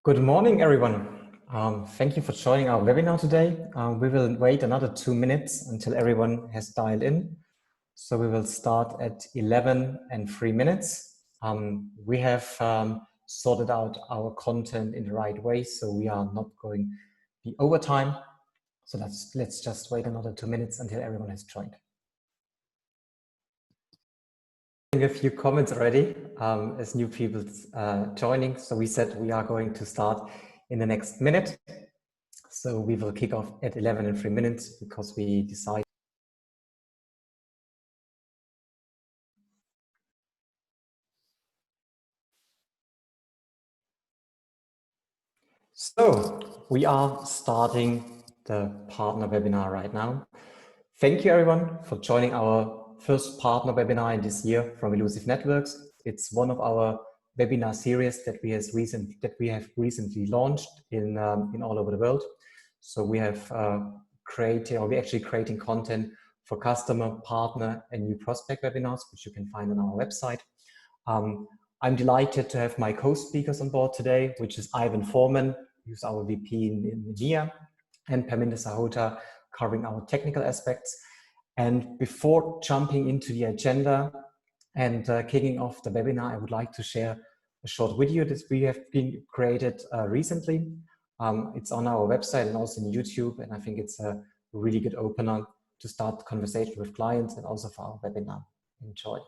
Good morning, everyone. Thank you for joining our webinar today. We will wait another 2 minutes until everyone has dialed in. So we will start at 11 and 3 minutes. We have sorted out our content in the right way, so we are not going to be over time. So let's just wait another 2 minutes until everyone has joined. A few comments already as new people joining. So we said we are going to start in the next minute. So we will kick off at 11 and 3 minutes because we decided. So we are starting the partner webinar right now. Thank you everyone for joining our first partner webinar in this year from Illusive Networks. It's one of our webinar series that we have recently launched in all over the world. So we have we're actually creating content for customer, partner, and new prospect webinars, which you can find on our website. I'm delighted to have my co-speakers on board today, which is Ivan Foreman, who's our VP in EMEA, and Parminder Sahota, covering our technical aspects. And before jumping into the agenda and kicking off the webinar, I would like to share a short video that we have been created recently. It's on our website and also on YouTube, and I think it's a really good opener to start the conversation with clients and also for our webinar. Enjoy.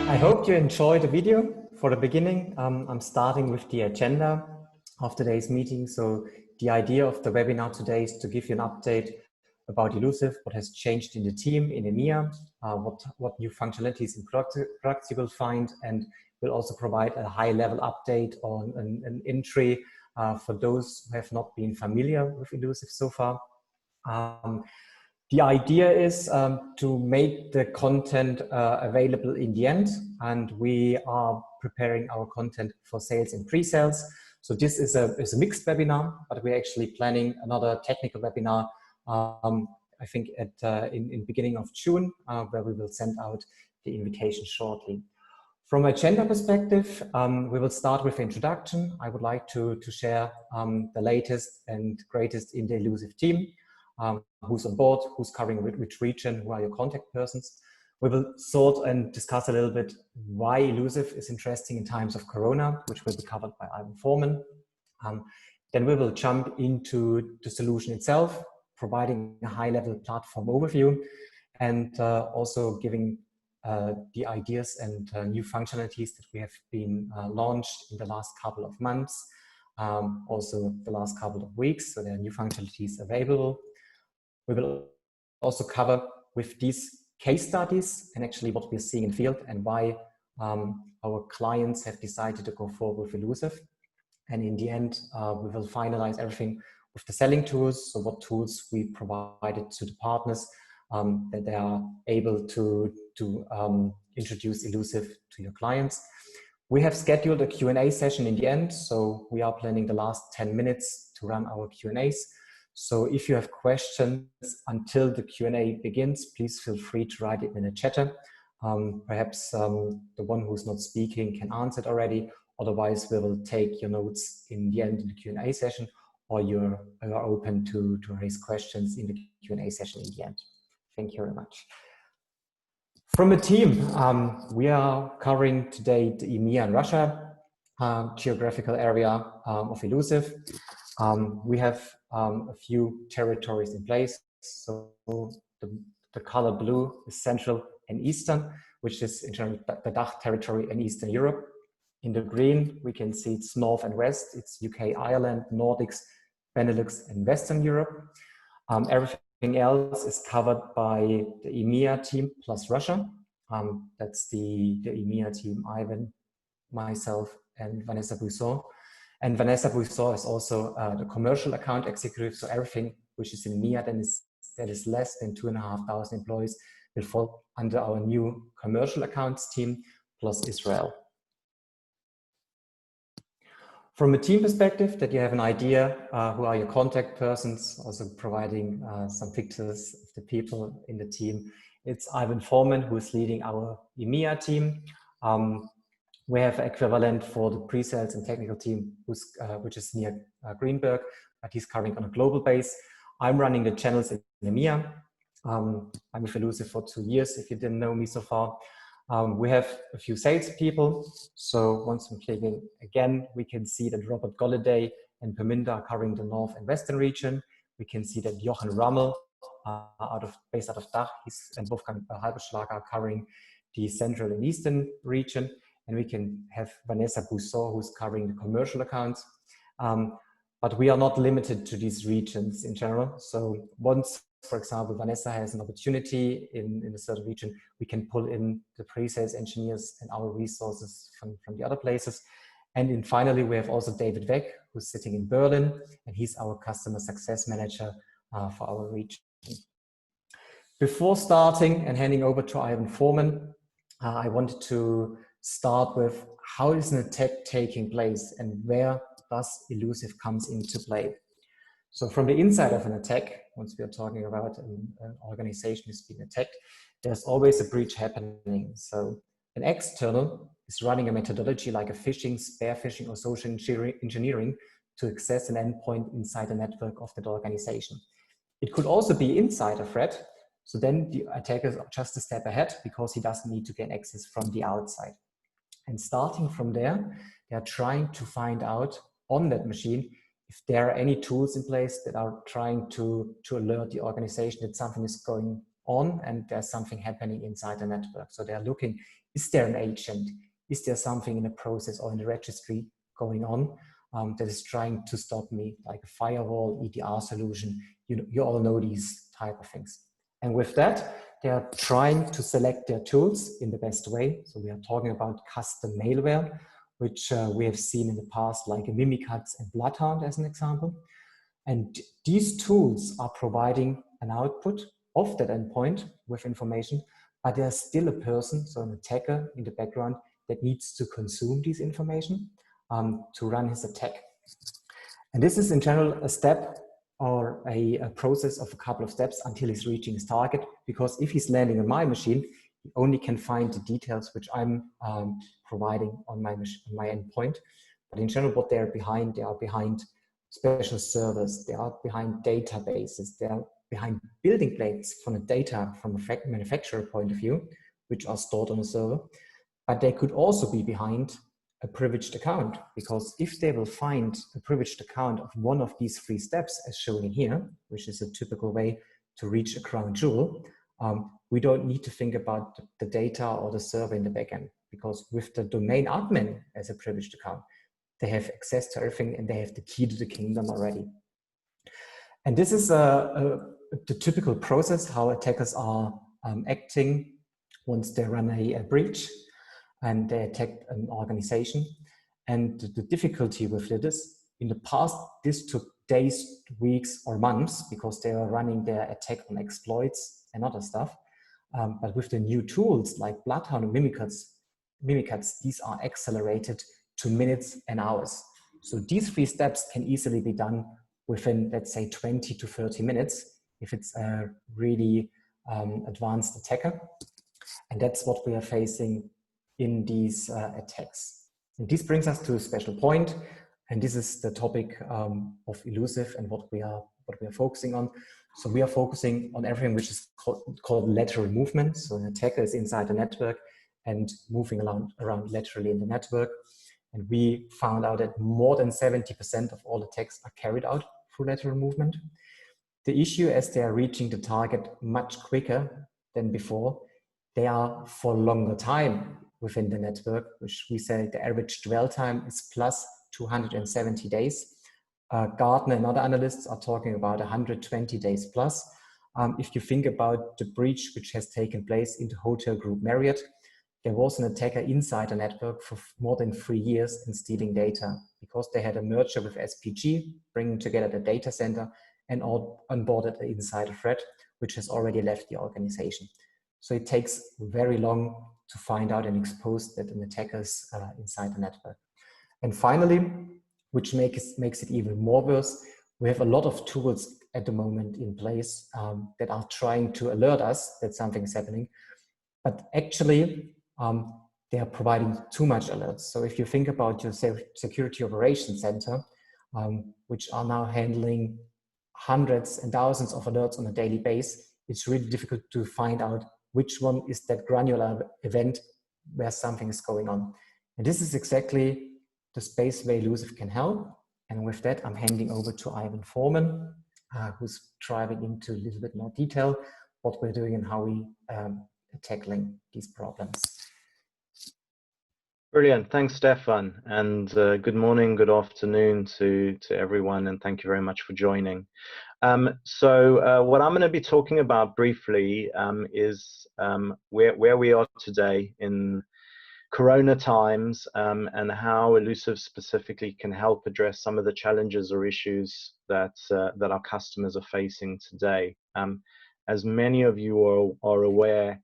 I hope you enjoyed the video. For the beginning, I'm starting with the agenda of today's meeting. So the idea of the webinar today is to give you an update about Illusive, what has changed in the team in EMEA, what new functionalities and products you will find, and we'll also provide a high-level update on an entry for those who have not been familiar with Illusive so far. The idea is to make the content available in the end, and we are preparing our content for sales and pre-sales. So this is a mixed webinar, but we're actually planning another technical webinar, I think in beginning of June, where we will send out the invitation shortly. From agenda perspective, we will start with introduction. I would like to share the latest and greatest in the Illusive team. Who's on board, who's covering which region, who are your contact persons. We will sort and discuss a little bit why Illusive is interesting in times of Corona, which will be covered by Ivan Foreman. Then we will jump into the solution itself, providing a high-level platform overview, and also giving the ideas and new functionalities that we have been launched in the last couple of months, also the last couple of weeks, so there are new functionalities available. We will also cover with these case studies and actually what we're seeing in field and why our clients have decided to go forward with Illusive. And in the end, we will finalize everything with the selling tools. So what tools we provided to the partners that they are able to introduce Illusive to your clients. We have scheduled a Q&A session in the end. So we are planning the last 10 minutes to run our Q&As. So if you have questions until the Q&A begins, please feel free to write it in the chat. Perhaps the one who's not speaking can answer it already. Otherwise, we will take your notes in the end of the Q&A session, or you're open to raise questions in the Q&A session in the end. Thank you very much. From the team, we are covering today the EMEA and Russia geographical area of Illusive. We have a few territories in place. So the color blue is Central and Eastern, which is in terms of the DACH territory and Eastern Europe. In the green, we can see it's North and West. It's UK, Ireland, Nordics, Benelux, and Western Europe. Everything else is covered by the EMEA team plus Russia. That's the EMEA team, Ivan, myself, and Vanessa Buisson. And Vanessa Buisson is also the commercial account executive. So everything which is in EMEA that is less than 2,500 employees will fall under our new commercial accounts team plus Israel. From a team perspective, that you have an idea who are your contact persons, also providing some pictures of the people in the team. It's Ivan Foreman, who is leading our EMEA team. We have equivalent for the pre-sales and technical team, which is near Greenberg, but he's covering on a global base. I'm running the channels in EMEA. I'm with Illusive for 2 years, if you didn't know me so far. We have a few salespeople. So once I'm clicking again, we can see that Robert Golliday and Perminda are covering the North and Western region. We can see that Jochen Rammel, based out of DACH, and Wolfgang Halberschlag are covering the Central and Eastern region. And we can have Vanessa Buisson, who's covering the commercial accounts. But we are not limited to these regions in general. So once, for example, Vanessa has an opportunity in a certain region, we can pull in the pre-sales engineers and our resources from the other places. And then finally, we have also David Weck, who's sitting in Berlin, and he's our customer success manager for our region. Before starting and handing over to Ivan Foreman, I wanted to start with how is an attack taking place and where does Illusive comes into play. So from the inside of an attack, once we are talking about an organization is being attacked, there's always a breach happening. So an external is running a methodology like a phishing, spear phishing, or social engineering to access an endpoint inside the network of that organization. It could also be inside a threat. So then the attacker is just a step ahead because he doesn't need to gain access from the outside. And starting from there, they are trying to find out on that machine if there are any tools in place that are trying to alert the organization that something is going on and there's something happening inside the network. So they're looking, is there an agent? Is there something in a process or in the registry going on that is trying to stop me, like a firewall, EDR solution? You all know these type of things. And with that, they are trying to select their tools in the best way. So we are talking about custom malware, which we have seen in the past, like a Mimikatz and Bloodhound as an example. And these tools are providing an output of that endpoint with information, but there's still a person, so an attacker in the background that needs to consume this information to run his attack. And this is in general a step or a process of a couple of steps until he's reaching his target, because if he's landing on my machine, he only can find the details which I'm providing on my endpoint. But in general, what they are behind special servers, they are behind databases, they are behind building blocks from the data from a manufacturer point of view, which are stored on a server. But they could also be behind a privileged account, because if they will find a privileged account of one of these 3 steps as shown in here, which is a typical way to reach a crown jewel, we don't need to think about the data or the server in the backend, because with the domain admin as a privileged account, they have access to everything and they have the key to the kingdom already. And this is the typical process how attackers are acting once they run a breach and they attack an organization. And the difficulty with it is, in the past, this took days, weeks, or months because they were running their attack on exploits and other stuff. But with the new tools like Bloodhound and Mimikatz, these are accelerated to minutes and hours. So these 3 steps can easily be done within, let's say, 20 to 30 minutes if it's a really advanced attacker. And that's what we are facing in these attacks. And this brings us to a special point, and this is the topic of Illusive and what we are focusing on. So we are focusing on everything which is called lateral movement. So an attacker is inside the network and moving around laterally in the network. And we found out that more than 70% of all attacks are carried out through lateral movement. The issue is they are reaching the target much quicker than before. They are for longer time within the network, which we say the average dwell time is plus 270 days. Gartner and other analysts are talking about 120 days plus. If you think about the breach which has taken place in the hotel group Marriott, there was an attacker inside the network for more than 3 years in stealing data because they had a merger with SPG, bringing together the data center and onboarded an insider threat, which has already left the organization. So it takes very long to find out and expose that an attacker is inside the network. And finally, which makes it even more worse, we have a lot of tools at the moment in place that are trying to alert us that something is happening, but actually they are providing too much alerts. So if you think about your security operations center, which are now handling hundreds and thousands of alerts on a daily basis, it's really difficult to find out which one is that granular event where something is going on. And this is exactly the space where Illusive can help. And with that, I'm handing over to Ivan Foreman, who's driving into a little bit more detail what we're doing and how we are tackling these problems. Brilliant. Thanks, Stefan. And good morning, good afternoon to everyone. And thank you very much for joining. So what I'm going to be talking about briefly is where we are today in Corona times and how Illusive specifically can help address some of the challenges or issues that our customers are facing today. As many of you are aware,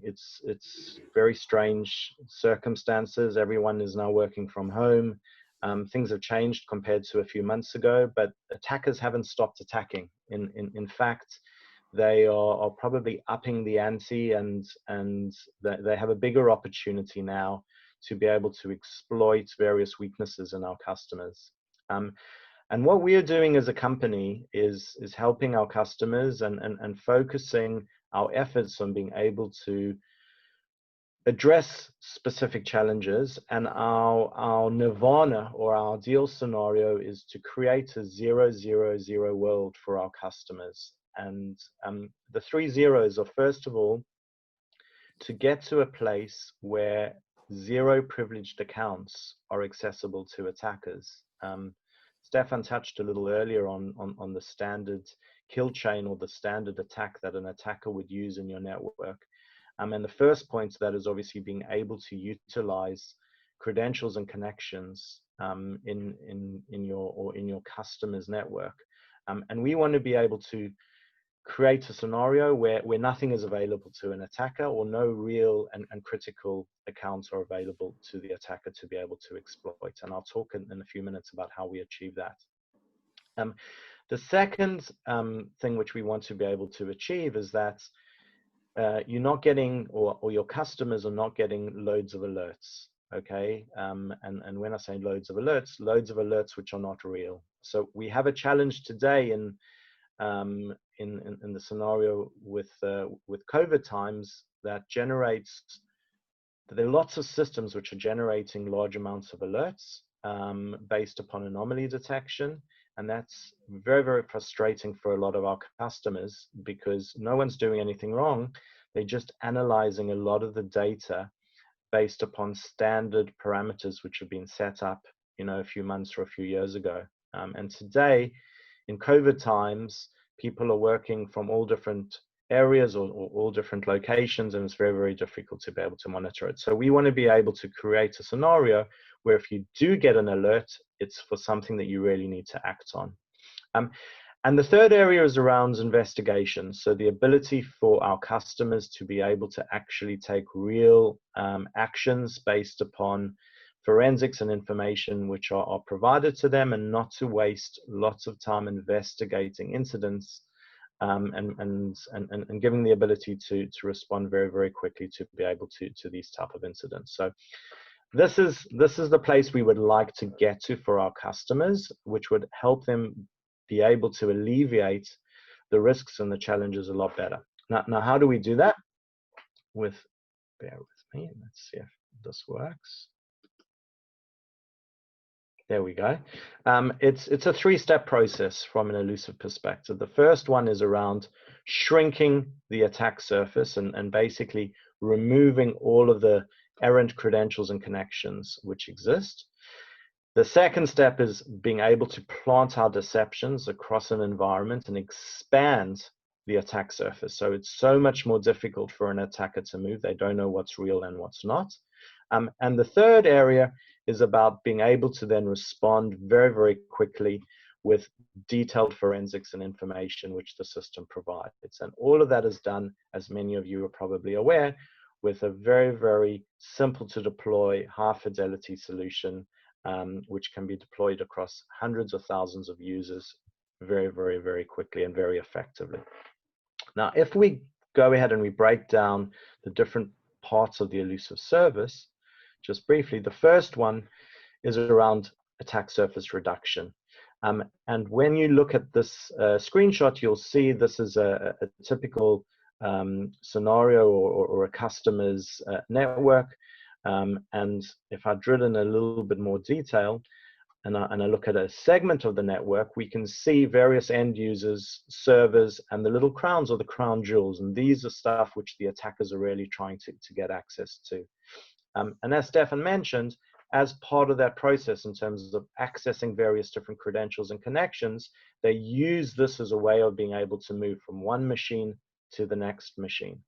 it's very strange circumstances. Everyone is now working from home. Things have changed compared to a few months ago, but attackers haven't stopped attacking. In fact, they are probably upping the ante, and they have a bigger opportunity now to be able to exploit various weaknesses in our customers. And what we are doing as a company is helping our customers and focusing our efforts on being able to address specific challenges. And our nirvana or our ideal scenario is to create a 0-0-0 world for our customers. And the 3 zeros are, first of all, to get to a place where 0 privileged accounts are accessible to attackers. Stefan touched a little earlier on the standard kill chain or the standard attack that an attacker would use in your network. And the first point to that is obviously being able to utilize credentials and connections in your customer's network. And we want to be able to create a scenario where nothing is available to an attacker, or no real and critical accounts are available to the attacker to be able to exploit. And I'll talk in a few minutes about how we achieve that. The second thing which we want to be able to achieve is that you're not getting, or your customers are not getting loads of alerts. Okay, and when I say loads of alerts which are not real. So we have a challenge today in the scenario with COVID times that generates, there are lots of systems which are generating large amounts of alerts based upon anomaly detection. And that's very, very frustrating for a lot of our customers because no one's doing anything wrong. They're just analyzing a lot of the data based upon standard parameters which have been set up, a few months or a few years ago. And today, in COVID times, people are working from all different areas or all different locations, and it's very, very difficult to be able to monitor it. So we want to be able to create a scenario where if you do get an alert, it's for something that you really need to act on. And the third area is around investigation. So the ability for our customers to be able to actually take real actions based upon forensics and information which are provided to them, and not to waste lots of time investigating incidents, and giving the ability to respond very, very quickly to be able to these type of incidents. So this is the place we would like to get to for our customers, which would help them be able to alleviate the risks and the challenges a lot better. Now how do we do that? Bear with me, let's see if this works. There we go. It's a three-step process from an Illusive perspective. The first one is around shrinking the attack surface and basically removing all of the errant credentials and connections which exist. The second step is being able to plant our deceptions across an environment and expand the attack surface. So it's so much more difficult for an attacker to move. They don't know what's real and what's not. And the third area is about being able to then respond very, very quickly with detailed forensics and information which the system provides. And all of that is done, as many of you are probably aware, with a very, very simple to deploy, high fidelity solution, which can be deployed across hundreds of thousands of users very, very, very quickly and very effectively. Now, if we go ahead and we break down the different parts of the Illusive service, just briefly, the first one is around attack surface reduction. And when you look at this screenshot, you'll see this is a typical scenario or a customer's network. And if I drill in a little bit more detail and I look at a segment of the network, we can see various end users, servers, and the little crowns or the crown jewels. And these are stuff which the attackers are really trying to get access to. And as Stefan mentioned, as part of that process in terms of accessing various different credentials and connections, they use this as a way of being able to move from one machine to the next machine.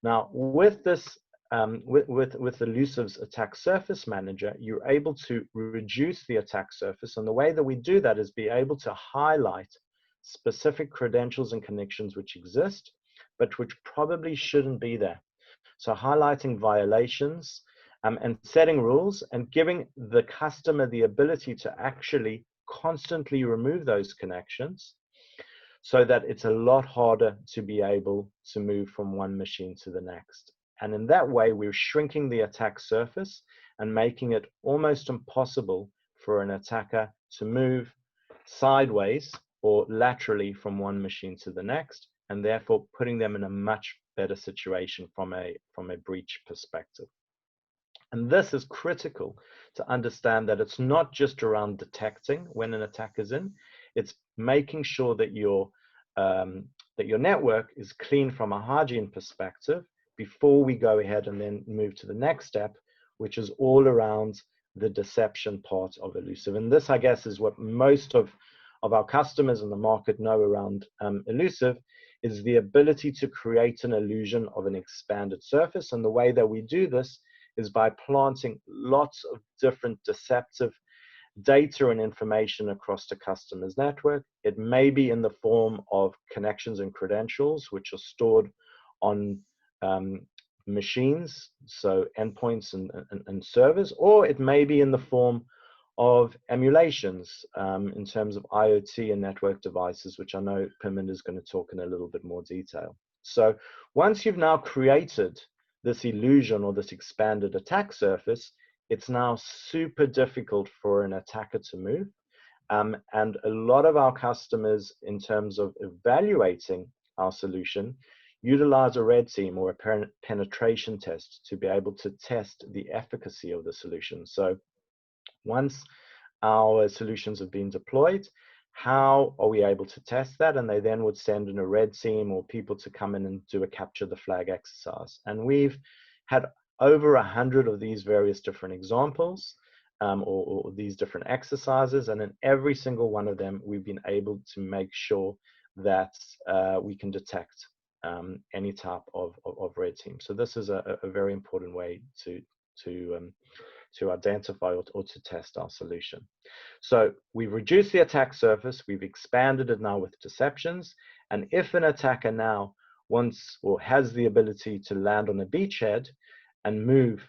Now, with this, with Illusive's Attack Surface Manager, you're able to reduce the attack surface. And the way that we do that is be able to highlight specific credentials and connections which exist, but which probably shouldn't be there. So highlighting violations, and setting rules and giving the customer the ability to actually constantly remove those connections, so that it's a lot harder to be able to move from one machine to the next. And in that way, we're shrinking the attack surface and making it almost impossible for an attacker to move sideways or laterally from one machine to the next, and therefore putting them in a much better situation from a breach perspective. And this is critical to understand, that it's not just around detecting when an attack is in, it's making sure that your network is clean from a hygiene perspective before we go ahead and then move to the next step, which is all around the deception part of Illusive. And this, I guess, is what most of our customers in the market know around Illusive, is the ability to create an illusion of an expanded surface. And the way that we do this is by planting lots of different deceptive data and information across the customer's network. It may be in the form of connections and credentials, which are stored on machines, so endpoints and servers, or it may be in the form of emulations in terms of IoT and network devices, which I know Pimand is going to talk in a little bit more detail. So once you've now created this illusion or this expanded attack surface, it's now super difficult for an attacker to move. And a lot of our customers, in terms of evaluating our solution, utilize a red team or a penetration test to be able to test the efficacy of the solution. So once our solutions have been deployed, how are we able to test that? And they then would send in a red team or people to come in and do a capture the flag exercise. And we've had over 100 of these various different examples or these different exercises. And in every single one of them, we've been able to make sure that we can detect any type of red team. So this is a very important way to to identify or to test our solution. So we've reduced the attack surface, we've expanded it now with deceptions, and if an attacker now wants or has the ability to land on a beachhead and move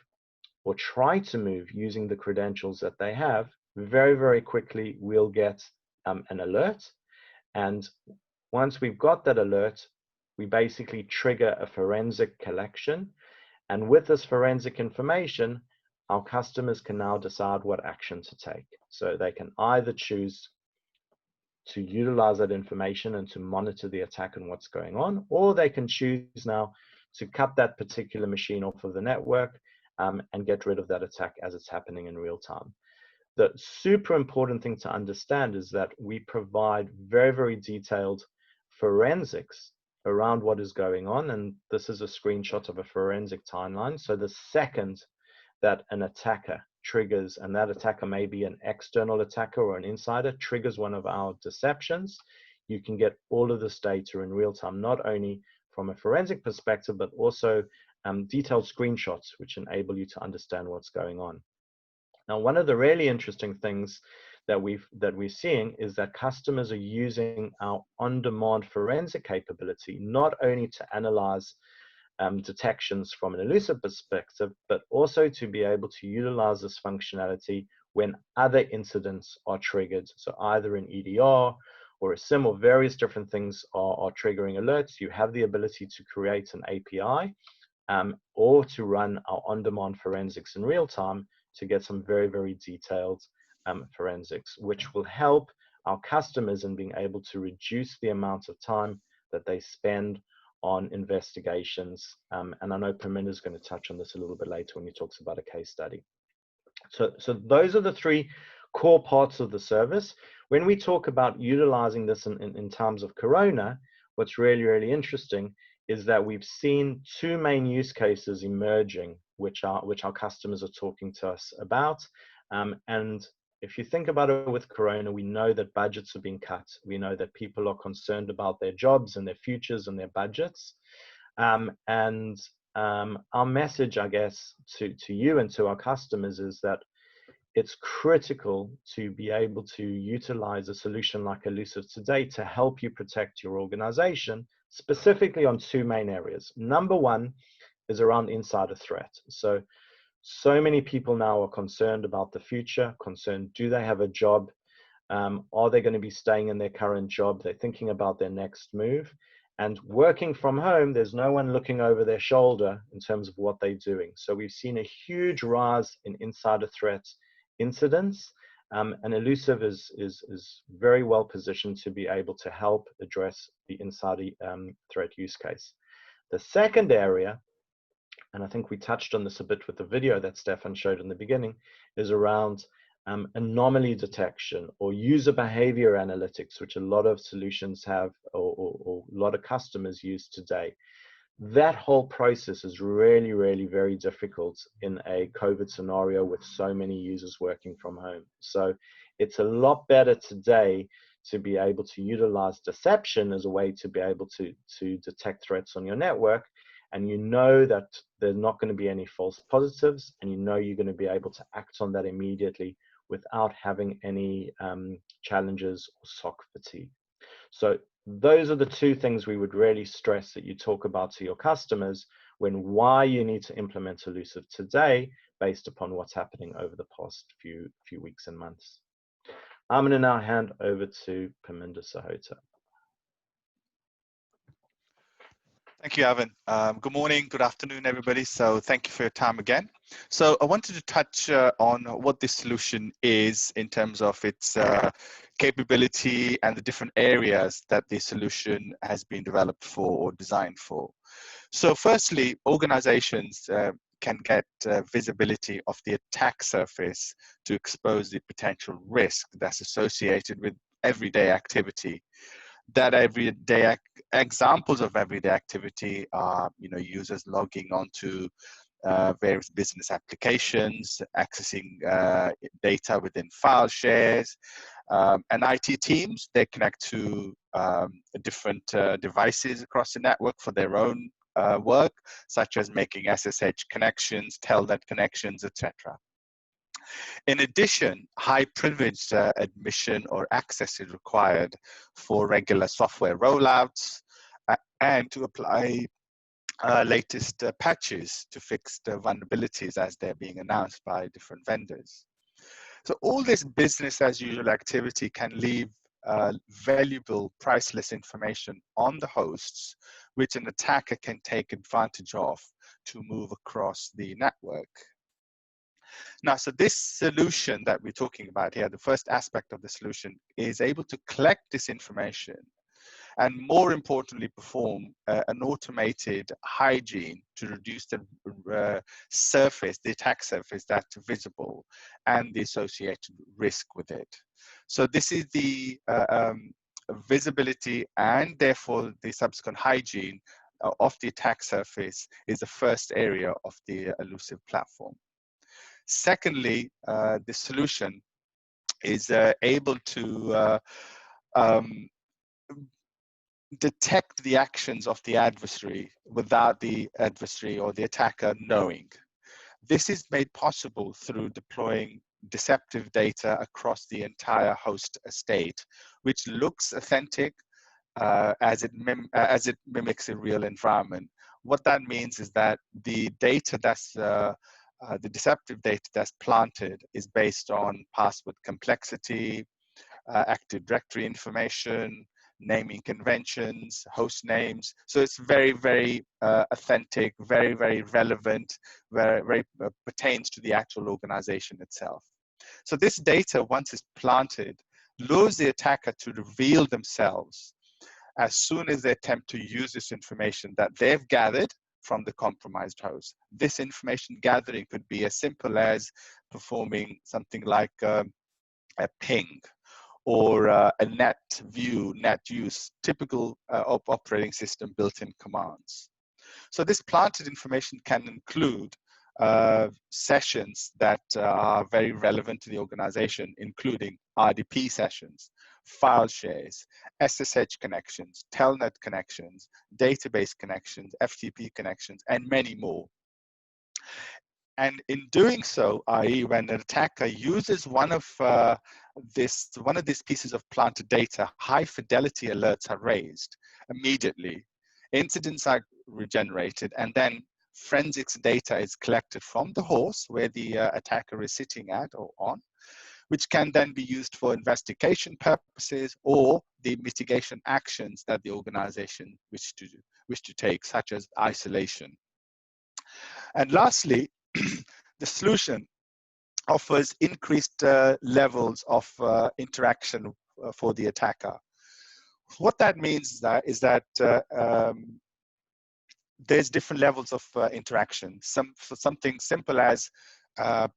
or try to move using the credentials that they have, very, very quickly we'll get an alert. And once we've got that alert, we basically trigger a forensic collection. And with this forensic information, our customers can now decide what action to take. So they can either choose to utilize that information and to monitor the attack and what's going on, or they can choose now to cut that particular machine off of the network and get rid of that attack as it's happening in real time. The super important thing to understand is that we provide very, very detailed forensics around what is going on. And this is a screenshot of a forensic timeline. So the second that an attacker triggers, and that attacker may be an external attacker or an insider, triggers one of our deceptions, you can get all of this data in real time, not only from a forensic perspective, but also detailed screenshots, which enable you to understand what's going on. Now, one of the really interesting things that we're seeing is that customers are using our on-demand forensic capability, not only to analyze detections from an Illusive perspective, but also to be able to utilize this functionality when other incidents are triggered. So either an EDR or a SIM or various different things are triggering alerts, you have the ability to create an API or to run our on-demand forensics in real time to get some very, very detailed forensics, which will help our customers in being able to reduce the amount of time that they spend on investigations. And I know Perminda is going to touch on this a little bit later when he talks about a case study. So those are the three core parts of the service. When we talk about utilizing this in times of Corona, what's really, really interesting is that we've seen two main use cases emerging, which our customers are talking to us about. And if you think about it with Corona, we know that budgets have been cut. We know that people are concerned about their jobs and their futures and their budgets. And our message, I guess, to you and to our customers is that it's critical to be able to utilize a solution like Illusive today to help you protect your organization, specifically on two main areas. Number one is around insider threat. So many people now are concerned about the future, concerned, do they have a job? Are they going to be staying in their current job? They're thinking about their next move. And working from home, there's no one looking over their shoulder in terms of what they're doing. So we've seen a huge rise in insider threat incidents, and Illusive is very well positioned to be able to help address the insider threat use case. The second area, and I think we touched on this a bit with the video that Stefan showed in the beginning, is around anomaly detection or user behavior analytics, which a lot of solutions have or a lot of customers use today. That whole process is really, really very difficult in a COVID scenario with so many users working from home. So it's a lot better today to be able to utilize deception as a way to be able to detect threats on your network. And you know that there's not going to be any false positives, and you know you're going to be able to act on that immediately without having any challenges or SOC fatigue. So those are the two things we would really stress that you talk about to your customers when why you need to implement Illusive today based upon what's happening over the past few weeks and months. I'm going to now hand over to Perminda Sahota. Thank you, Evan. Good morning, good afternoon, everybody. So thank you for your time again. So I wanted to touch on what this solution is in terms of its capability and the different areas that the solution has been developed for or designed for. So firstly, organizations can get visibility of the attack surface to expose the potential risk that's associated with everyday activity. That everyday examples of everyday activity are, users logging onto various business applications, accessing data within file shares, and IT teams, they connect to different devices across the network for their own work, such as making SSH connections, telnet connections, etc. In addition, high privileged admission or access is required for regular software rollouts and to apply latest patches to fix the vulnerabilities as they're being announced by different vendors. So all this business as usual activity can leave valuable, priceless information on the hosts, which an attacker can take advantage of to move across the network. Now, so this solution that we're talking about here, the first aspect of the solution is able to collect this information and more importantly perform an automated hygiene to reduce the surface, the attack surface that's visible and the associated risk with it. So this is the visibility and therefore the subsequent hygiene of the attack surface is the first area of the Illusive platform. Secondly, the solution is able to detect the actions of the adversary without the adversary or the attacker knowing. This is made possible through deploying deceptive data across the entire host estate, which looks authentic as it mimics a real environment. What that means is that the data that's the deceptive data that's planted is based on password complexity, Active Directory information, naming conventions, host names. So it's very, very authentic, very, very relevant, very pertains to the actual organization itself. So this data, once it's planted, lures the attacker to reveal themselves as soon as they attempt to use this information that they've gathered from the compromised host. This information gathering could be as simple as performing something like a ping, or a net view, net use, typical operating system built-in commands. So this planted information can include sessions that are very relevant to the organization, including RDP sessions, file shares, SSH connections, telnet connections, database connections, FTP connections, and many more. And in doing so, i.e. when an attacker uses one of these pieces of planted data, high fidelity alerts are raised immediately. Incidents are regenerated, and then forensics data is collected from the host where the attacker is sitting at or on, which can then be used for investigation purposes or the mitigation actions that the organization wish to take, such as isolation. And lastly, the solution offers increased levels of interaction for the attacker. What that means is that there's different levels of interaction. Something simple as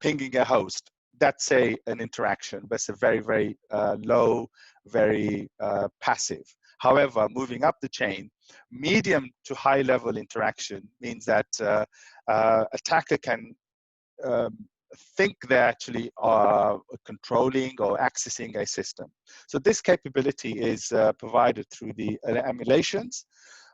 pinging a host, that's an interaction, but it's a very, very low, very passive. However, moving up the chain, medium to high level interaction means that attacker can think they actually are controlling or accessing a system. So this capability is provided through the emulations,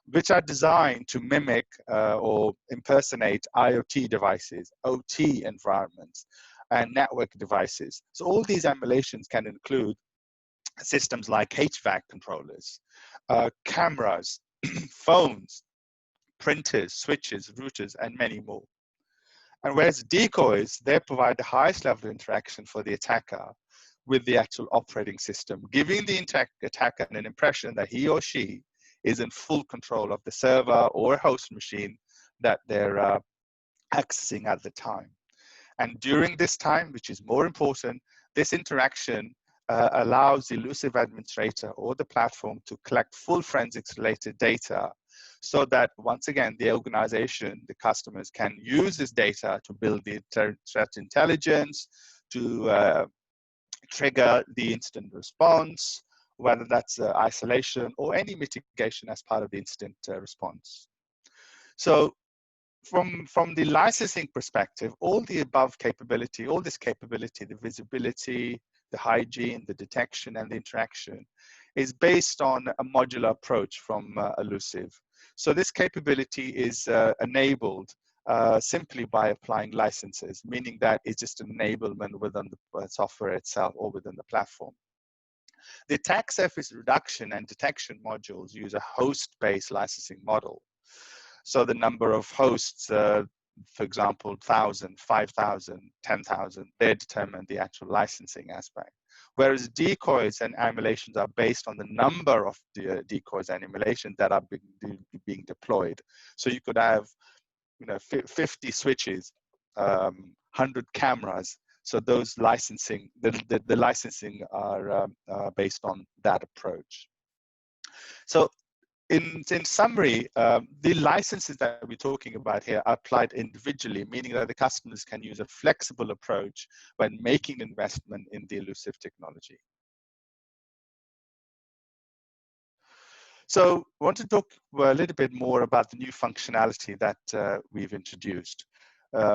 which are designed to mimic or impersonate IoT devices, OT environments, and network devices. So all these emulations can include systems like HVAC controllers, cameras, phones, printers, switches, routers, and many more. And whereas decoys, they provide the highest level of interaction for the attacker with the actual operating system, giving the attacker an impression that he or she is in full control of the server or host machine that they're accessing at the time. And during this time, which is more important, this interaction allows the Illusive administrator or the platform to collect full forensics related data, so that once again, the organization, the customers can use this data to build the threat intelligence, to trigger the incident response, whether that's isolation or any mitigation as part of the incident response. So from the licensing perspective, all the above capability, all this capability, the visibility, the hygiene, the detection, and the interaction is based on a modular approach from Illusive. So this capability is enabled simply by applying licenses, meaning that it's just an enablement within the software itself or within the platform. The attack surface reduction and detection modules use a host-based licensing model. So the number of hosts, for example, 1,000, 5,000, 10,000, they determine the actual licensing aspect. Whereas decoys and emulations are based on the number of decoys and emulations that are being deployed. So you could have 50 switches, 100 cameras. So those licensing, the licensing are based on that approach. So in summary, the licenses that we're talking about here are applied individually, meaning that the customers can use a flexible approach when making investment in the Illusive technology. So I want to talk a little bit more about the new functionality that we've introduced.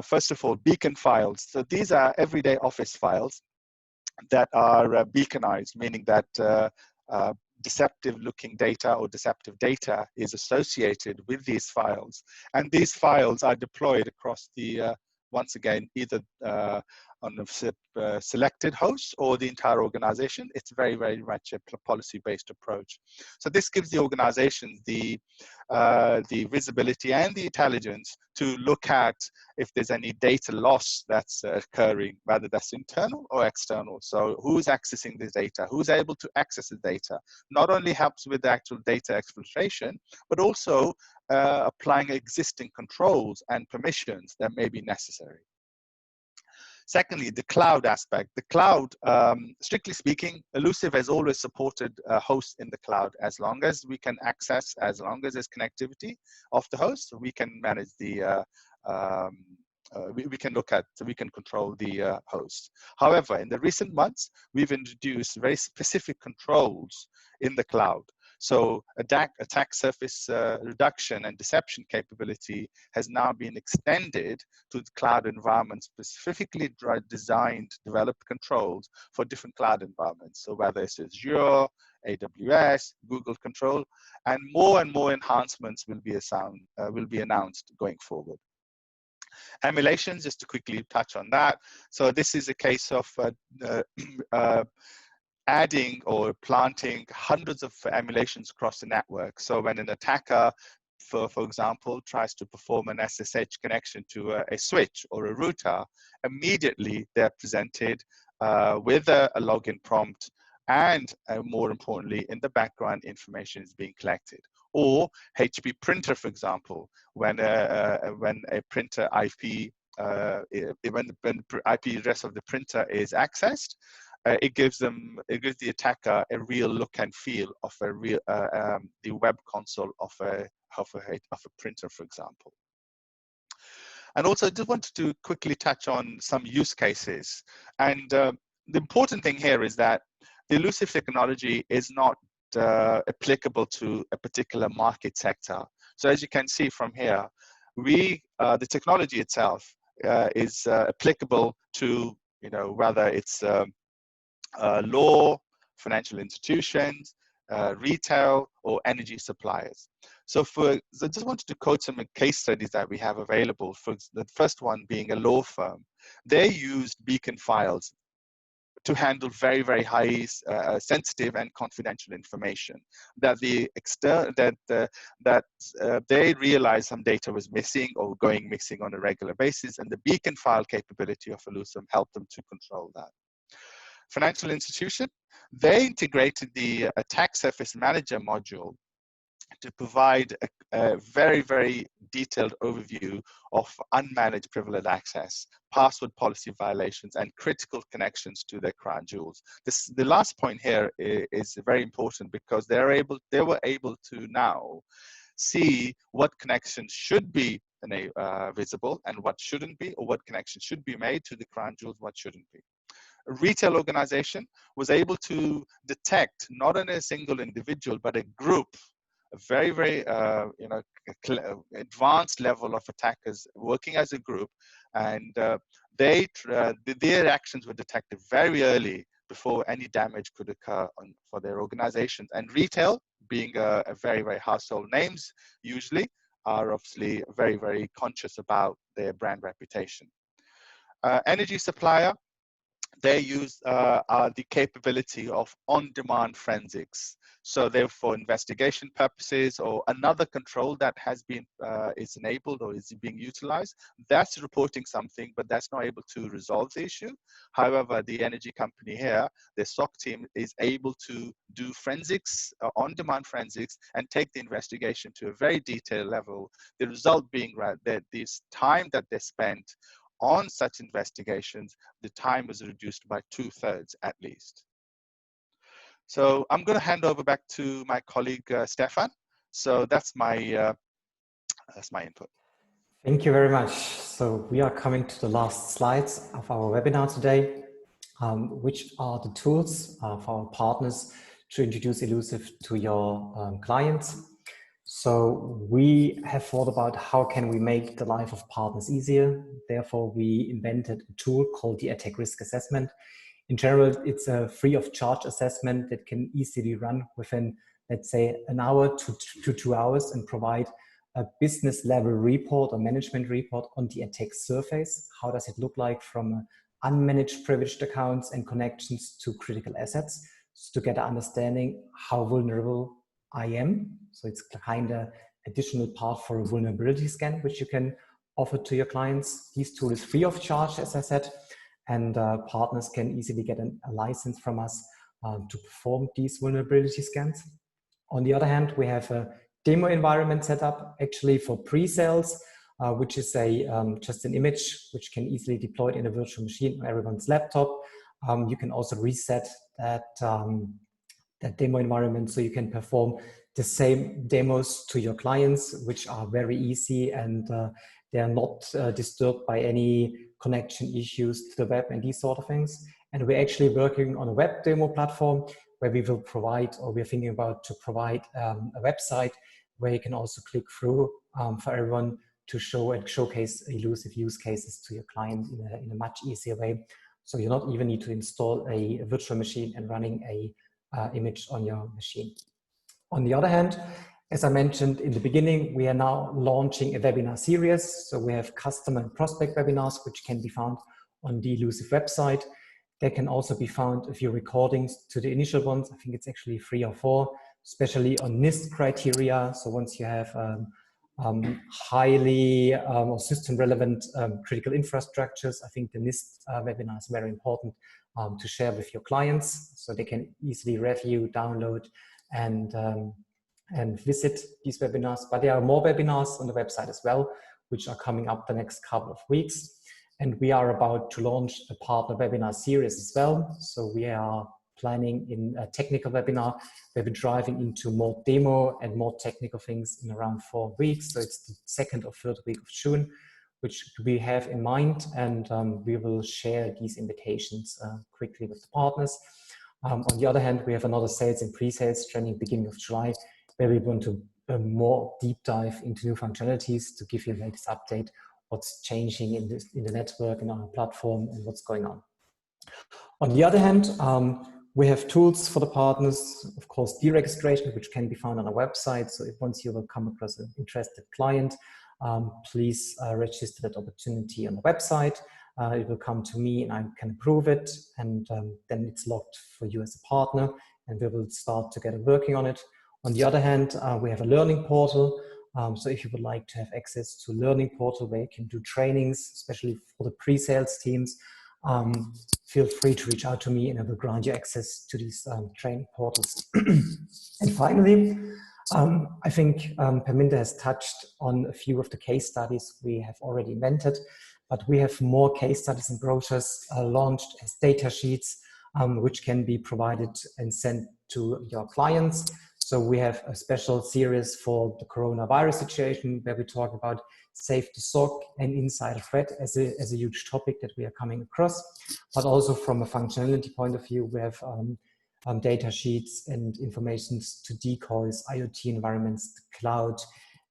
First of all, beacon files. So these are everyday office files that are beaconized, meaning that deceptive looking data or deceptive data is associated with these files. And these files are deployed across the, once again, either on a selected host or the entire organization. It's very, very much a policy-based approach. So this gives the organizations the visibility and the intelligence to look at if there's any data loss that's occurring, whether that's internal or external. So who's accessing this data, who's able to access the data, not only helps with the actual data exfiltration, but also applying existing controls and permissions that may be necessary. Secondly, the cloud aspect. The cloud, strictly speaking, Illusive has always supported hosts in the cloud. As long as we can access, as long as there's connectivity of the host, we can manage the, we can look at, so we can control the host. However, in the recent months, we've introduced very specific controls in the cloud. So attack surface reduction and deception capability has now been extended to the cloud environment, specifically designed, developed controls for different cloud environments. So whether it's Azure, AWS, Google Control, and more enhancements will be announced going forward. Emulations, just to quickly touch on that. So this is a case of adding or planting hundreds of emulations across the network. So when an attacker, for example, tries to perform an SSH connection to a switch or a router, immediately they're presented with a login prompt, and more importantly, in the background, information is being collected. Or HP printer, for example, when a printer IP, when the IP address of the printer is accessed, it gives the attacker a real look and feel of the web console of a printer, for example. And also, I just wanted to quickly touch on some use cases. And the important thing here is that the Illusive technology is not applicable to a particular market sector. So as you can see from here, the technology itself is applicable to, whether it's law, financial institutions, retail, or energy suppliers. So I just wanted to quote some case studies that we have available. For the first one being a law firm. They used beacon files to handle very, very high sensitive and confidential information. That they realized some data was missing or going missing on a regular basis, and the beacon file capability of Illusive helped them to control that. Financial institution, they integrated the attack surface manager module to provide a very, very detailed overview of unmanaged privileged access, password policy violations, and critical connections to their crown jewels. The last point here is very important because they were able to now see what connections should be visible and what shouldn't be, or what connections should be made to the crown jewels, what shouldn't be. A retail organization was able to detect not only a single individual, but a group, a very, very advanced level of attackers working as a group, and their actions were detected very early before any damage could occur for their organizations. And retail, being a very, very household names, usually are obviously very, very conscious about their brand reputation. Energy supplier, they use the capability of on-demand forensics. So therefore, investigation purposes or another control that has been is enabled or is being utilized, that's reporting something, but that's not able to resolve the issue. However, the energy company here, the SOC team, is able to do forensics, on-demand forensics, and take the investigation to a very detailed level. The result being that this time that they spent on such investigations, the time was reduced by 2/3 at least. So I'm going to hand over back to my colleague Stefan. So that's my input. Thank you very much. So we are coming to the last slides of our webinar today, which are the tools for our partners to introduce Illusive to your clients. So we have thought about how can we make the life of partners easier. Therefore, we invented a tool called the Attack Risk Assessment. In general, it's a free of charge assessment that can easily run within, let's say, an hour to 2 hours and provide a business level report or management report on the attack surface. How does it look like from unmanaged privileged accounts and connections to critical assets, so to get an understanding how vulnerable I am. So it's kind of additional part for a vulnerability scan, which you can offer to your clients. This tool is free of charge, as I said, and partners can easily get a license from us to perform these vulnerability scans. On the other hand, we have a demo environment set up actually for pre-sales, which is just an image which can easily deploy in a virtual machine on everyone's laptop. You can also reset that demo environment so you can perform the same demos to your clients, which are very easy, and they are not disturbed by any connection issues to the web and these sort of things. And we're actually working on a web demo platform where we will provide, or we're thinking about to provide a website where you can also click through for everyone to show and showcase Illusive use cases to your client in a much easier way. So you not even need to install a virtual machine and running a image on your machine. On the other hand, as I mentioned in the beginning, we are now launching a webinar series. So we have customer and prospect webinars, which can be found on the Illusive website. There can also be found a few recordings to the initial ones. I think it's actually 3 or 4, especially on NIST criteria. So once you have highly or system relevant critical infrastructures, I think the NIST webinar is very important to share with your clients so they can easily review, download, and visit these webinars. But there are more webinars on the website as well, which are coming up the next couple of weeks. And we are about to launch a partner webinar series as well. So we are planning in a technical webinar where we're driving into more demo and more technical things in around 4 weeks. So it's the 2nd or 3rd week of June, which we have in mind, and we will share these invitations quickly with the partners. On the other hand, we have another sales and pre-sales training beginning of July, where we want to more deep dive into new functionalities to give you the latest update, what's changing in the network and on our platform and what's going on. On the other hand, we have tools for the partners, of course, deregistration, which can be found on our website. So if once you will come across an interested client, please register that opportunity on the website. It will come to me and I can approve it, and then it's locked for you as a partner, and we will start together working on it. On the other hand, we have a learning portal. So if you would like to have access to a learning portal where you can do trainings, especially for the pre-sales teams, feel free to reach out to me and I will grant you access to these training portals. And finally, I think Perminda has touched on a few of the case studies we have already invented, but we have more case studies and brochures launched as data sheets, which can be provided and sent to your clients. So we have a special series for the coronavirus situation where we talk about safe to SOC and insider threat as a huge topic that we are coming across. But also from a functionality point of view, we have data sheets and informations to decoys, IoT environments, the cloud,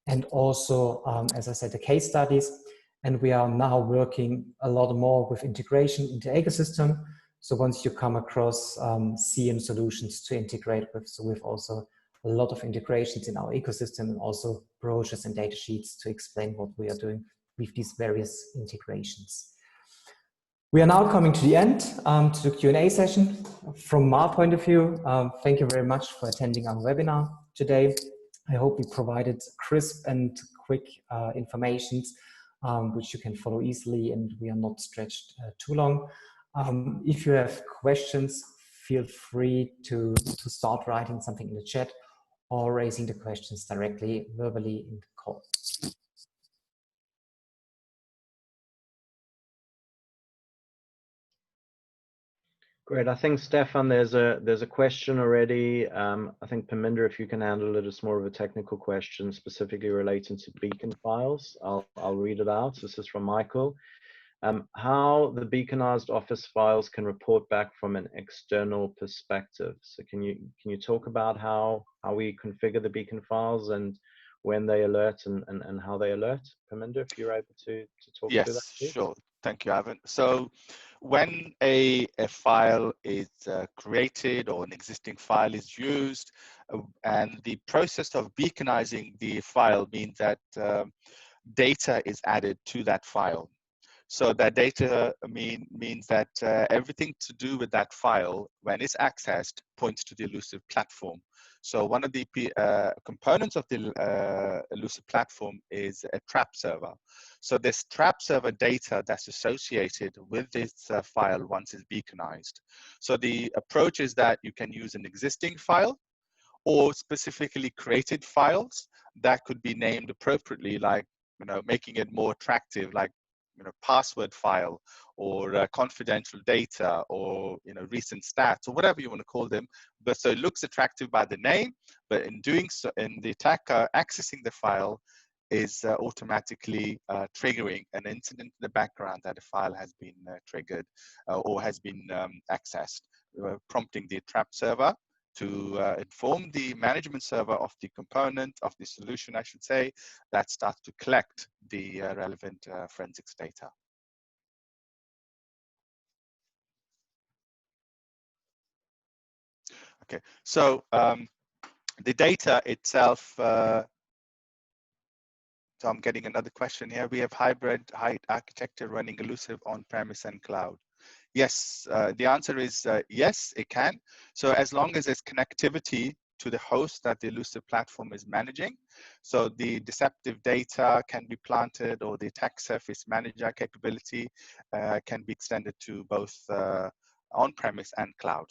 and also, as I said, the case studies. And we are now working a lot more with integration into ecosystem. So once you come across CM solutions to integrate with, so we've also a lot of integrations in our ecosystem, and also brochures and data sheets to explain what we are doing with these various integrations. We are now coming to the end, to the Q&A session. From my point of view, thank you very much for attending our webinar today. I hope we provided crisp and quick informations which you can follow easily, and we are not stretched too long. If you have questions, feel free to start writing something in the chat or raising the questions directly verbally in the call. Great. I think, Stefan, there's a question already. I think, Parminder, if you can handle it, it's more of a technical question specifically relating to beacon files. I'll read it out. This is from Michael. How the beaconized Office files can report back from an external perspective. So can you talk about how we configure the beacon files and when they alert and how they alert? Parminder, if you're able to talk through that, Yes, please. sure. Thank you, Ivan. So when a file is created or an existing file is used, and the process of beaconizing the file means that data is added to that file. So that data means that everything to do with that file, when it's accessed, points to the Illusive platform. So one of the components of the Illusive platform is a trap server. So this trap server data that's associated with this file once it's beaconized. So the approach is that you can use an existing file or specifically created files that could be named appropriately, like, making it more attractive, like, password file or confidential data or, recent stats or whatever you want to call them. But so it looks attractive by the name, but in doing so, in the attacker accessing the file is automatically triggering an incident in the background that a file has been triggered or has been accessed, prompting the trap server to inform the management server of the component of the solution, I should say, that starts to collect the relevant forensics data. Okay, so the data itself, so I'm getting another question here. We have hybrid architecture running Illusive on-premise and cloud. Yes, the answer is yes, it can. So as long as there's connectivity to the host that the Illusive platform is managing, so the deceptive data can be planted, or the attack surface manager capability can be extended to both on-premise and cloud.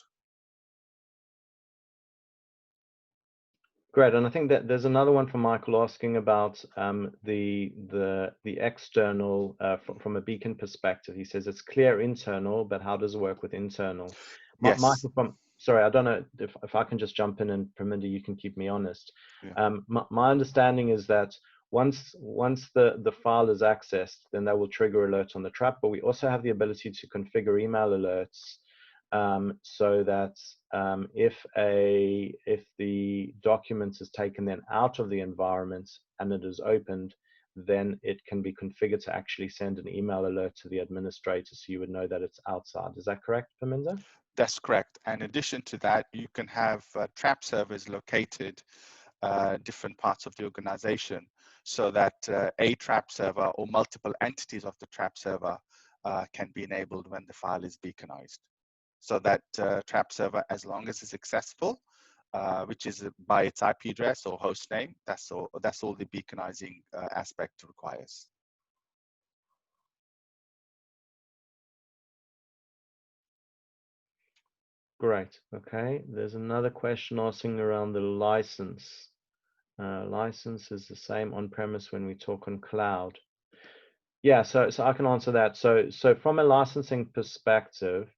Great, and I think that there's another one from Michael asking about the external from a beacon perspective. He says it's clear internal, but how does it work with internal? Yes. Michael, sorry, I don't know if I can just jump in, and Parminder, you can keep me honest. Yeah. My understanding is that once the file is accessed, then that will trigger alert on the trap. But we also have the ability to configure email alerts. So that if the document is taken then out of the environment and it is opened, then it can be configured to actually send an email alert to the administrator, so you would know that it's outside. Is that correct, Parminder? That's correct. And in addition to that, you can have trap servers located different parts of the organization, so that a trap server or multiple entities of the trap server can be enabled when the file is beaconized. So that trap server, as long as it's accessible, which is by its IP address or host name, that's all the beaconizing aspect requires. Great. Okay. There's another question asking around the license. License is the same on-premise when we talk on cloud. Yeah, so I can answer that. So from a licensing perspective,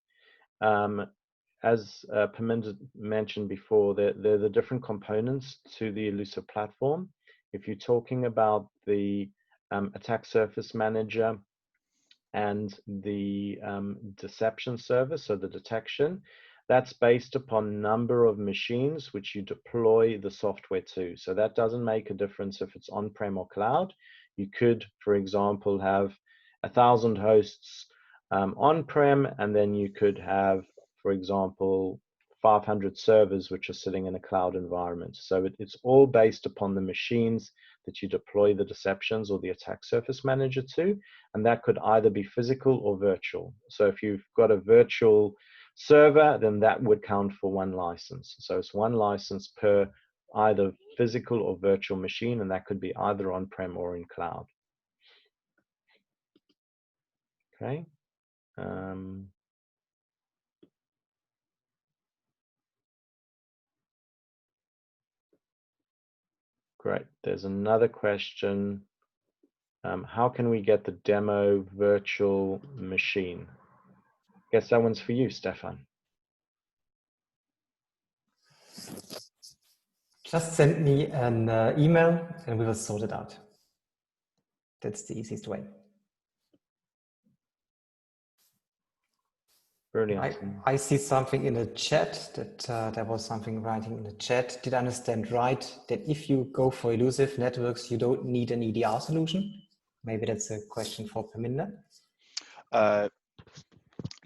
as Parminder mentioned before, there are the different components to the Illusive platform. If you're talking about the attack surface manager and the deception service, so the detection, that's based upon number of machines which you deploy the software to. So that doesn't make a difference if it's on-prem or cloud. You could, for example, have 1,000 hosts on-prem, and then you could have, for example, 500 servers which are sitting in a cloud environment. So it's all based upon the machines that you deploy the deceptions or the attack surface manager to, and that could either be physical or virtual. So if you've got a virtual server, then that would count for 1 license. So it's 1 license per either physical or virtual machine, and that could be either on-prem or in cloud. Okay. Great. There's another question. How can we get the demo virtual machine? Guess that one's for you, Stefan. Just send me an email and we will sort it out. That's the easiest way. Brilliant. I see something in the chat that there was something writing in the chat. Did I understand right that if you go for Illusive networks, you don't need an EDR solution? Maybe that's a question for Perminder.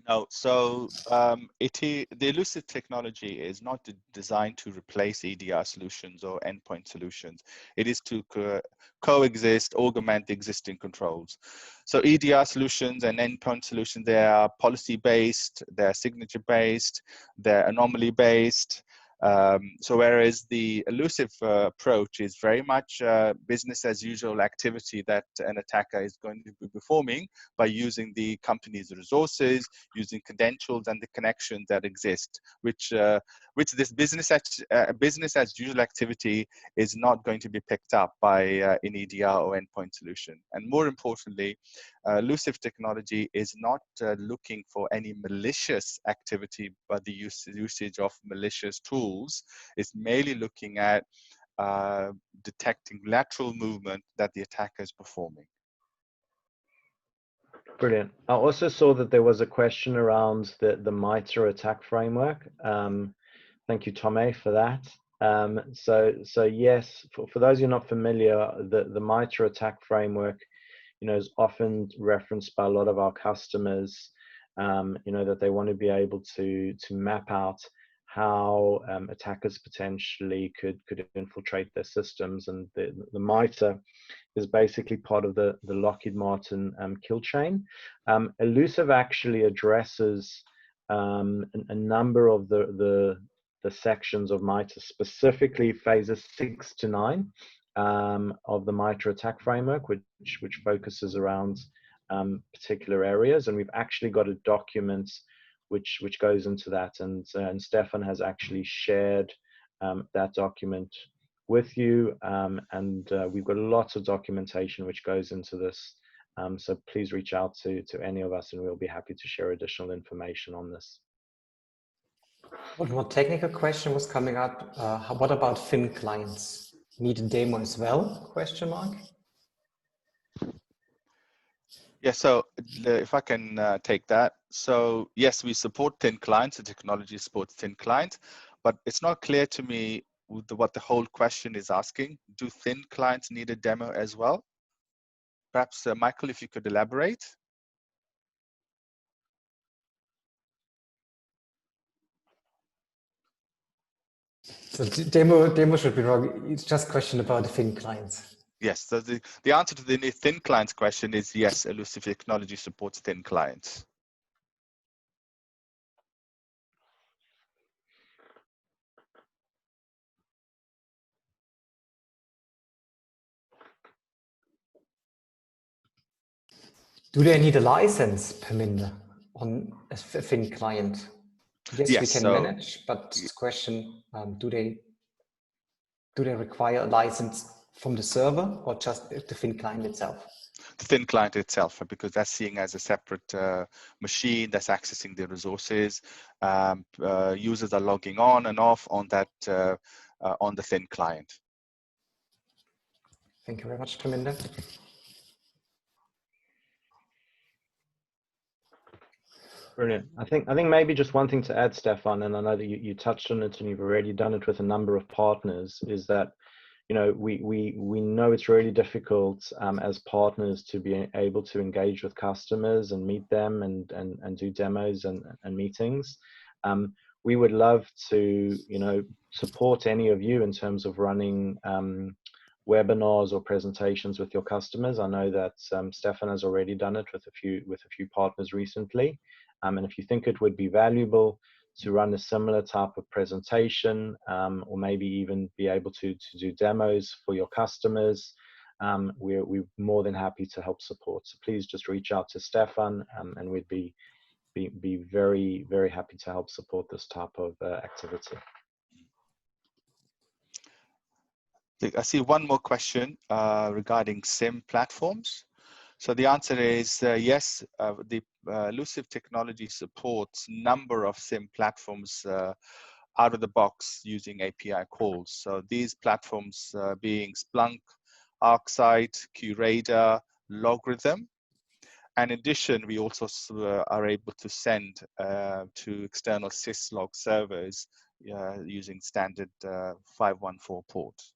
No, so the Illusive technology is not designed to replace EDR solutions or endpoint solutions. It is to coexist, augment the existing controls. So EDR solutions and endpoint solutions, they are policy-based, they're signature-based, they're anomaly-based. So whereas the Illusive approach is very much business as usual activity that an attacker is going to be performing by using the company's resources, using credentials and the connections that exist, which this business as usual activity is not going to be picked up by an EDR or endpoint solution. And more importantly, Illusive technology is not looking for any malicious activity, but the usage of malicious tools. It's mainly looking at detecting lateral movement that the attacker is performing. Brilliant. I also saw that there was a question around the MITRE attack framework. Thank you, Tome, for that. So yes, for those who are not familiar, the MITRE attack framework, is often referenced by a lot of our customers, that they want to be able to map out how attackers potentially could infiltrate their systems. And the MITRE is basically part of the Lockheed Martin kill chain. Illusive actually addresses a number of the sections of MITRE, specifically phases 6 to 9 of the MITRE attack framework, which focuses around particular areas. And we've actually got a document which goes into that, and Stefan has actually shared that document with you, and we've got lots of documentation which goes into this, so please reach out to any of us and we'll be happy to share additional information on this. One more technical question was coming up. What about thin clients? Need a demo as well? Question mark. Yeah, so if I can take that. So yes, we support thin clients. The technology supports thin clients, but it's not clear to me what the whole question is asking. Do thin clients need a demo as well? Perhaps, Michael, if you could elaborate. So demo should be wrong. It's just a question about the thin clients. Yes, so the answer to the thin clients question is yes, Illusive technology supports thin clients. Do they need a license, Perminder, on a thin client? Yes, we can manage, but the question, do they require a license from the server or just the thin client itself? The thin client itself, because that's seeing as a separate machine that's accessing the resources. Users are logging on and off on that on the thin client. Thank you very much, Perminder. Brilliant. I think maybe just one thing to add, Stefan, and I know that you touched on it and you've already done it with a number of partners, is that we know it's really difficult as partners to be able to engage with customers and meet them and do demos and meetings. we would love to, support any of you in terms of running webinars or presentations with your customers. I know that Stefan has already done it with a few partners recently. And if you think it would be valuable to run a similar type of presentation, or maybe even be able to do demos for your customers, we're more than happy to help support. So please just reach out to Stefan, and we'd be very, very happy to help support this type of activity. I see one more question regarding SIM platforms. So the answer is yes, the Illusive technology supports number of SIM platforms out of the box using API calls. So these platforms being Splunk, ArcSight, QRadar, Logarithm. And in addition, we also are able to send to external syslog servers using standard 514 ports.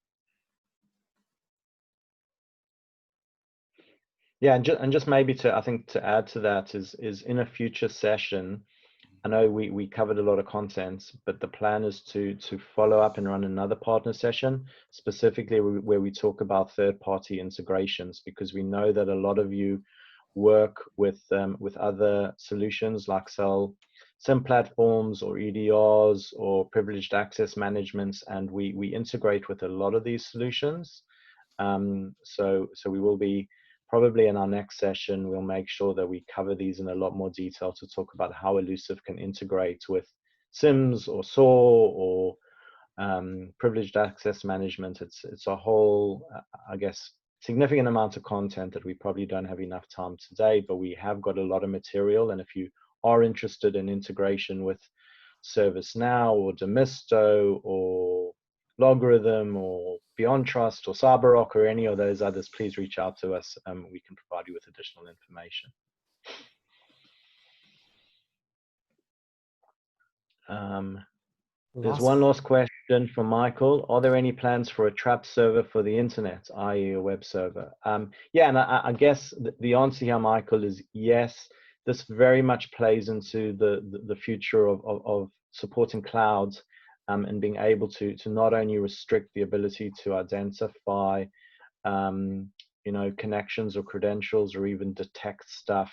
Yeah, and just maybe to add to that is in a future session, I know we covered a lot of content, but the plan is to follow up and run another partner session, specifically where we talk about third-party integrations, because we know that a lot of you work with other solutions like SIM platforms or EDRs or privileged access managements, and we integrate with a lot of these solutions. So we will be, probably in our next session, we'll make sure that we cover these in a lot more detail to talk about how Illusive can integrate with SIMs or SOAR or privileged access management. It's a whole, I guess, significant amount of content that we probably don't have enough time today, but we have got a lot of material. And if you are interested in integration with ServiceNow or Demisto or Logarithm or Beyond Trust or CyberRock or any of those others, please reach out to us. We can provide you with additional information. There's one last question from Michael. Are there any plans for a trap server for the internet, i.e. a web server? Yeah, and I guess the answer here, Michael, is yes. This very much plays into the future of supporting clouds. And being able to not only restrict the ability to identify, connections or credentials or even detect stuff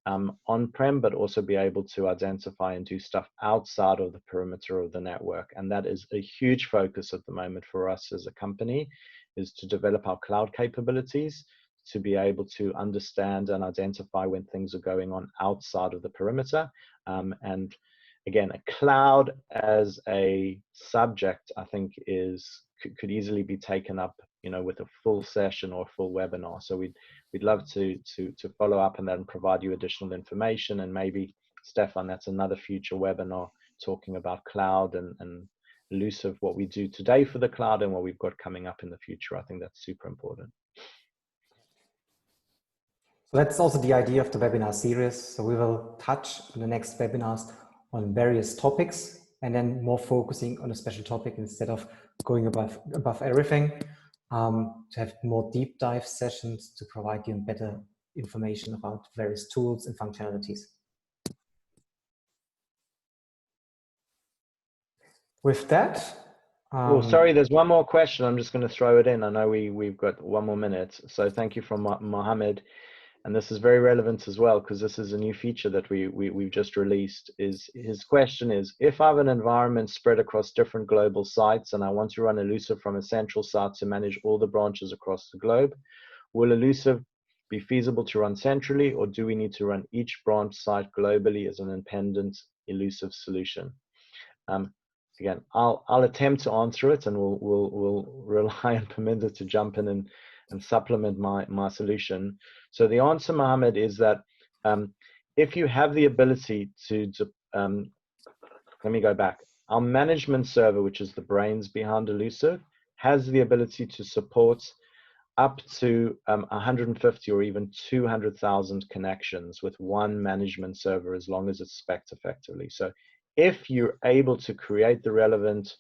on-prem, but also be able to identify and do stuff outside of the perimeter of the network. And that is a huge focus at the moment for us as a company, is to develop our cloud capabilities to be able to understand and identify when things are going on outside of the perimeter. And again, a cloud as a subject, I think, could easily be taken up, with a full session or full webinar. So we'd love to follow up and then provide you additional information. And maybe, Stefan, that's another future webinar talking about cloud and Illusive, what we do today for the cloud and what we've got coming up in the future. I think that's super important. So that's also the idea of the webinar series. So we will touch on the next webinars on various topics and then more focusing on a special topic instead of going above everything, to have more deep dive sessions to provide you better information about various tools and functionalities. With that, oh, sorry, there's one more question. I'm just going to throw it in. I know we've got 1 more minute. So thank you from Mohammed. And this is very relevant as well, because this is a new feature that we've just released. His question is, if I have an environment spread across different global sites and I want to run Illusive from a central site to manage all the branches across the globe, will Illusive be feasible to run centrally, or do we need to run each branch site globally as an independent Illusive solution? Again, I'll attempt to answer it, and we'll rely on Paminda to jump in and supplement my solution. So the answer, Mohammed, is that if you have the ability to, let me go back. Our management server, which is the brains behind Illusive, has the ability to support up to 150 or even 200,000 connections with one management server, as long as it's spec'd effectively. So if you're able to create the relevant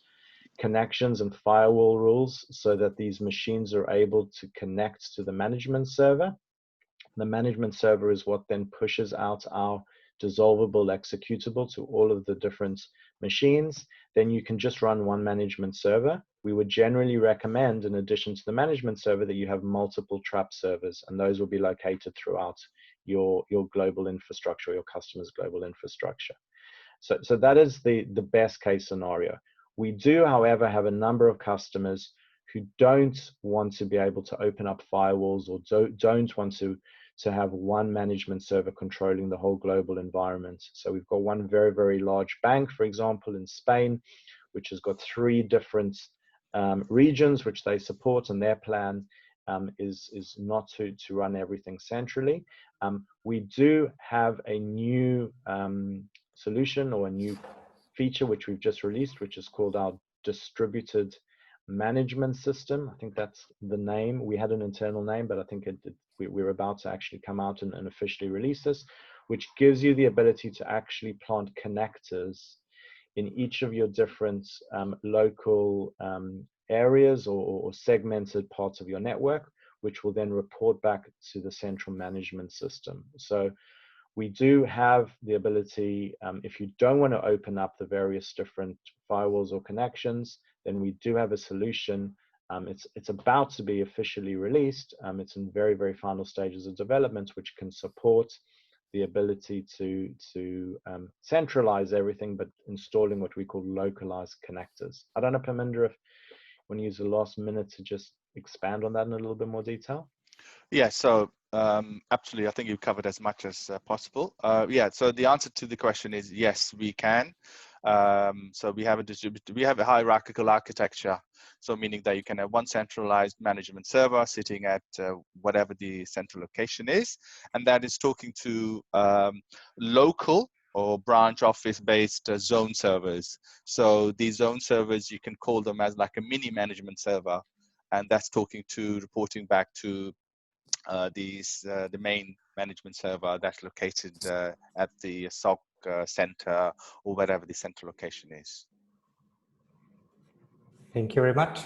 connections and firewall rules so that these machines are able to connect to the management server, the management server is what then pushes out our dissolvable executable to all of the different machines, then you can just run one management server. We would generally recommend, in addition to the management server, that you have multiple trap servers, and those will be located throughout your global infrastructure, your customer's global infrastructure. So that is the best case scenario. We do, however, have a number of customers who don't want to be able to open up firewalls, or don't want to have one management server controlling the whole global environment. So we've got one very, very large bank, for example, in Spain, which has got 3 different regions which they support, and their plan is not to run everything centrally. We do have a new solution, or a new feature which we've just released, which is called our distributed management system. I think that's the name. We had an internal name, but I think we're about to actually come out and officially release this, which gives you the ability to actually plant connectors in each of your different local areas or segmented parts of your network, which will then report back to the central management system. So we do have the ability, if you don't want to open up the various different firewalls or connections, then we do have a solution. It's about to be officially released. It's in very, very final stages of development, which can support the ability to centralize everything, but installing what we call localized connectors. I don't know, Parminder, if you want to use the last minute to just expand on that in a little bit more detail. Yeah, so absolutely. I think you've covered as much as possible. Yeah, so the answer to the question is yes, we can. So we have a hierarchical architecture. So meaning that you can have one centralized management server sitting at whatever the central location is, and that is talking to local or branch office based zone servers. So these zone servers, you can call them as like a mini management server, and that's talking to, reporting back to the main management server that's located at the SOC center, or wherever the central location is. Thank you very much.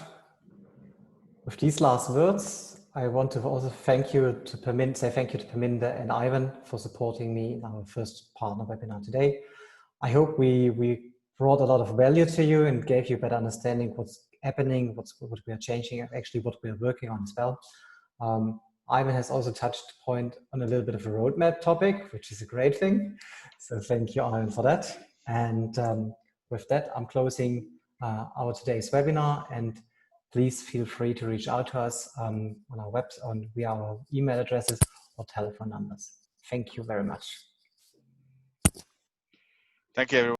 With these last words, I want to also say thank you to Parminder and Ivan for supporting me in our first partner webinar today. I hope we brought a lot of value to you and gave you a better understanding what's happening, what we are changing, and actually what we are working on as well. Ivan has also touched point on a little bit of a roadmap topic, which is a great thing. So thank you, Ivan, for that. And with that, I'm closing our today's webinar, and please feel free to reach out to us on our website, via our email addresses or telephone numbers. Thank you very much. Thank you, everyone.